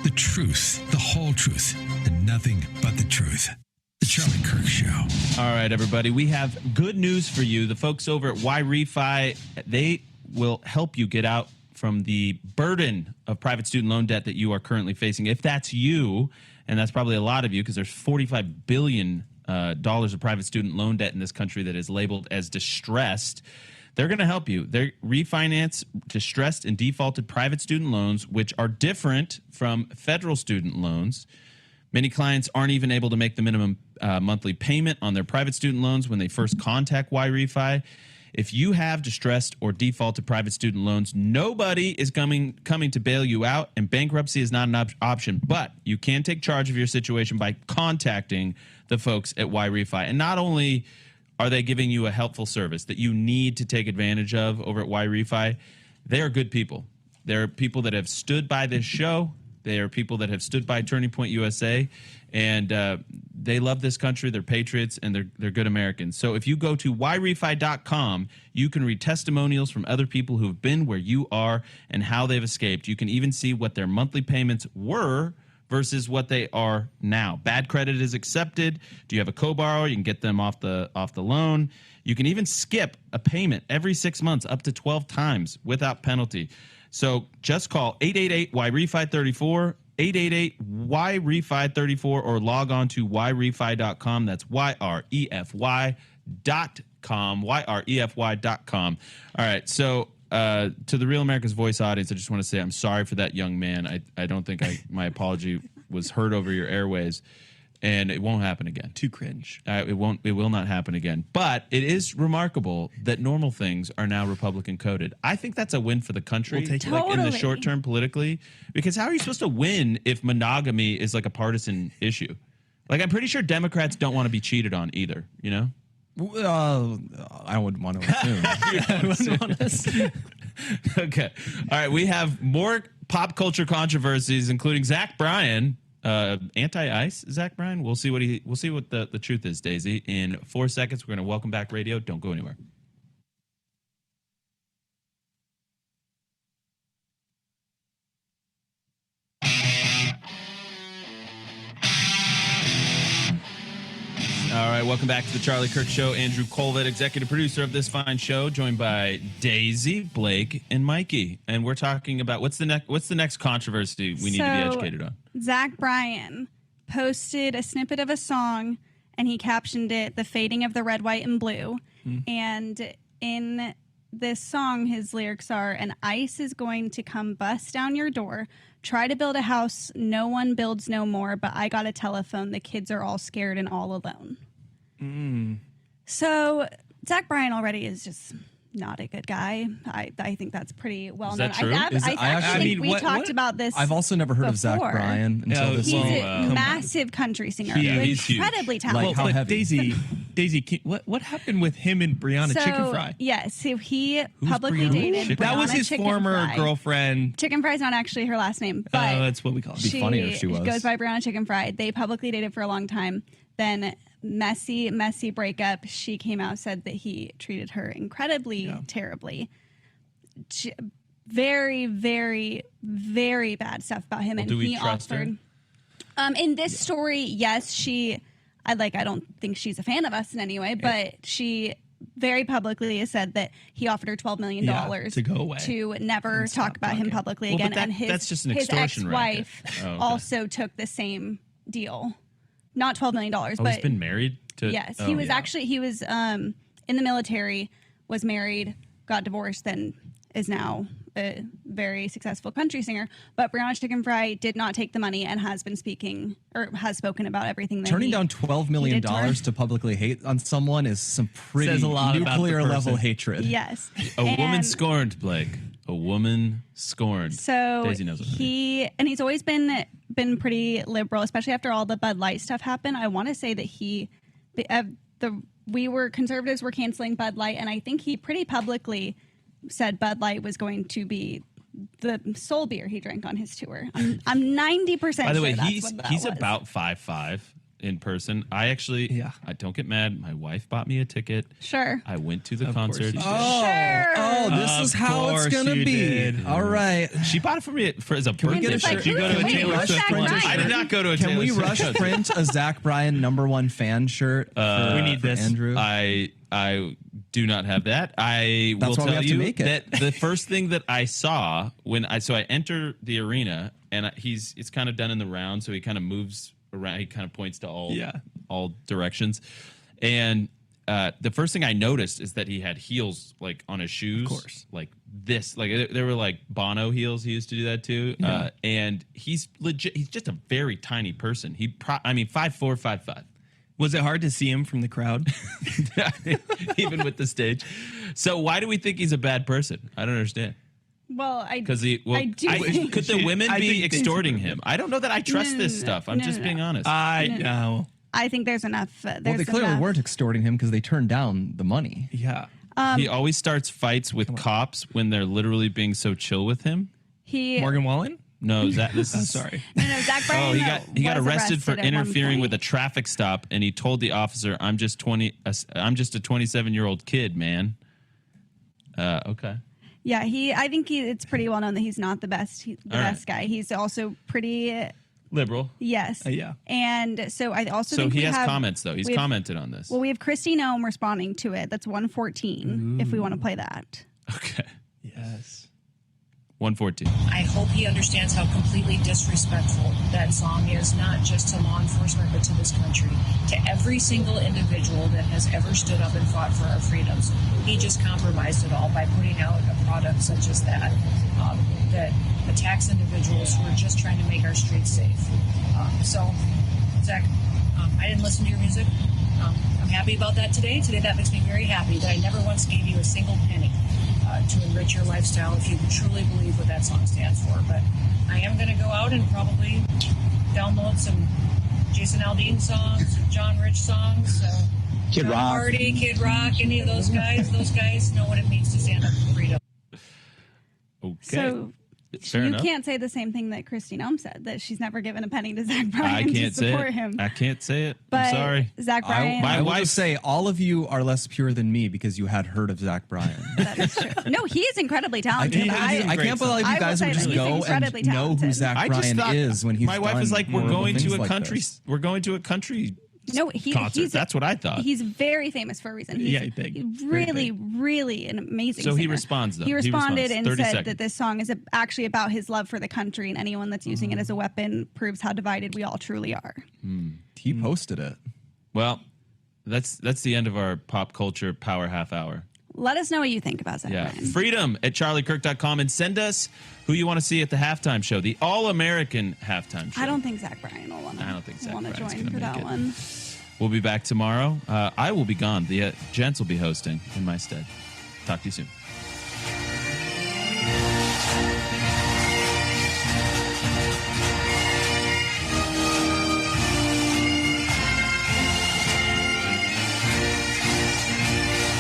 The truth, the whole truth, and nothing but the truth. The Charlie Kirk Show. All right, everybody. We have good news for you. The folks over at WhyRefi, they will help you get out from the burden of private student loan debt that you are currently facing. If that's you, and that's probably a lot of you because there's $45 billion of private student loan debt in this country that is labeled as distressed, they're going to help you. They refinance distressed and defaulted private student loans, which are different from federal student loans. Many clients aren't even able to make the minimum monthly payment on their private student loans when they first contact WhyRefi. If you have distressed or defaulted private student loans, nobody is coming to bail you out, and bankruptcy is not an option. But you can take charge of your situation by contacting the folks at WhyRefi. And not only are they giving you a helpful service that you need to take advantage of over at WhyRefi, they are good people. They're people that have stood by this show. They are people that have stood by Turning Point USA, and they love this country. They're patriots, and they're good Americans. So if you go to whyrefi.com, you can read testimonials from other people who've been where you are and how they've escaped. You can even see what their monthly payments were versus what they are now. Bad credit is accepted. Do you have a co-borrower? You can get them off the loan. You can even skip a payment every 6 months up to 12 times without penalty. So just call 888-WhyRefi34, 888-WhyRefi34, or log on to whyrefi.com. That's YREFY.com, YREFY.com. All right, so to the Real America's Voice audience, I just want to say I'm sorry for that young man. I don't think my apology was heard over your airways. And it won't happen again. Too cringe. It will not happen again. But it is remarkable that normal things are now Republican coded. I think that's a win for the country, We'll take it. like in the Totally. short term politically. Because how are you supposed to win if monogamy is like a partisan issue? Like, I'm pretty sure Democrats don't want to be cheated on either. You know? I wouldn't want to assume. I wouldn't want to assume. Okay. All right. We have more pop culture controversies, including Zach Bryan. Anti-ice, Zach Bryan. We'll see what the truth is, Daisy. In 4 seconds, we're going to welcome back radio. Don't go anywhere. All right, welcome back to the Charlie Kirk Show. Andrew Kolvet, executive producer of this fine show, joined by Daisy, Blake, and Mikey. And we're talking about what's the next controversy we need to be educated on. Zach Bryan posted a snippet of a song, and he captioned it "The Fading of the Red, White, and Blue." And in this song, his lyrics are, "An ice is going to come bust down your door. Try to build a house no one builds no more, but I got a telephone. The kids are all scared and all alone." So Zach Bryan already is just not a good guy. I think that's pretty well known. Is that true? I think we talked about this. I've also never heard of Zach before. Bryan until this He's week. a massive country singer. He's huge. Incredibly Like, talented. how But heavy? Daisy, what happened with him and Brianna Chicken Fry? Yes, so he publicly Brianna? dated That was Brianna his Chicken former Fry. girlfriend. Chicken Fry's not actually her last name, but That's what we call it. It'd be funnier if she was. goes by Brianna Chicken Fry. They publicly dated for a long time. Then messy breakup. She came out, said that he treated her incredibly terribly. Very, very, very bad stuff about him. Well, and do we he trust her? offered. In this story, yes, I don't think she's a fan of us in any way, but she very publicly has said that he offered her $12 million to go away. to never talk about him publicly Well, but again. that- And that's just an his extortion racket. ex-wife Oh, okay. also took the same deal. Not $12 million, Oh, but he's been married to. yes, oh, he was yeah. in the military, was married, got divorced, then is now a very successful country singer. But Brianna Chicken Fry did not take the money and has spoken about everything that Turning he down $12 million did to her. to publicly hate on someone is some pretty Says a lot about the nuclear level person. hatred. Yes. A woman And scorned, Blake. A woman scorned. So Daisy knows what I mean. he's always been pretty liberal, especially after all the Bud Light stuff happened. I want to say that conservatives were canceling Bud Light, and I think he pretty publicly said Bud Light was going to be the sole beer he drank on his tour. I'm 90% By the way, sure that's he's what that he's was. about 5'5". in person. I actually, I don't get mad. My wife bought me a ticket. Sure. I went to the Of course concert. you did. Oh, this is how it's course gonna you be. did. All right. She bought it for me as a birthday. we get a It's like, shirt? You go to a wait, Taylor who's Swift Zach one. Bryan? I did not go to a Can Taylor we Swift rush concert. print a Zach Bryan #1 fan shirt? We need for this. Andrew. I do not have that. I That's will why we tell have to you make it. that the first thing that I saw when I enter the arena and it's kind of done in the round, so he kind of moves around. He kind of points to all directions, and the first thing I noticed is that he had heels like on his shoes, Of course. like this, like they were like Bono heels. He used to do that too, and he's legit. He's just a very tiny person. 5'4", 5'5". Was it hard to see him from the crowd? Even with the stage. So why do we think he's a bad person? I don't understand. Well, I Because do think- could the women I be think they- extorting him? I don't know that I trust this stuff. I'm just being honest. I know. I think there's enough. Well, they clearly enough. weren't extorting him because they turned down the money. Yeah. He always starts fights with cops when they're literally being so chill with him. He Morgan Wallen? No, this is sorry. No, Zach Bryan. he got was arrested for at one interfering point. with a traffic stop, and he told the officer, I'm just a 27-year-old kid, man." Okay. Yeah, I think it's pretty well known that he's not the best. The All right. best guy. He's also pretty. Liberal. Yes. Yeah. And so I also So think he we has have, comments though. He's we have- commented on this. Well, we have Kristi Noem responding to it. That's 114. If we want to play that. Okay. Yes. 114. I hope he understands how completely disrespectful that song is, not just to law enforcement, but to this country, to every single individual that has ever stood up and fought for our freedoms. He just compromised it all by putting out a product such as that, that attacks individuals who are just trying to make our streets safe. So, Zach, I didn't listen to your music. I'm happy about that today. Today, that makes me very happy that I never once gave you a single penny to enrich your lifestyle if you truly believe what that song stands for. But I am going to go out and probably download some Jason Aldean songs, John Rich songs, Kid John Rock. Hardy, Kid Rock, any of those guys. Those guys know what it means to stand up for freedom. Okay. So Fair you enough. can't say the same thing that Kristi Noem said, that she's never given a penny to Zach I Bryan to can't say support it. him. I can't say it. But I'm sorry. Zach Bryan. My I will wife- just say all of you are less pure than me because you had heard of Zach Bryan. That is true. No, he is incredibly talented. I can't believe I you will guys say would that just he's go incredibly and know who talented. Zach I just Bryan thought is when he's my wife done was like, "We're horrible going to things a like country. this." We're going to a country No, concert." That's what I thought. He's very famous for a reason. He's Yeah, big. Very really, big. really an amazing So he singer. responds, though. He He responded responds. and 30 said seconds. that this song is actually about his love for the country, and anyone that's using it as a weapon proves how divided we all truly are. He posted it. Well, that's the end of our pop culture power half hour. Let us know what you think about Zach Yeah. Bryan. Freedom@charliekirk.com and send us who you want to see at the halftime show, the All-American halftime show. I don't think Zach Bryan will want I don't think Zach to Bryan's join gonna for make that it. one. We'll be back tomorrow. I will be gone. The gents will be hosting in my stead. Talk to you soon.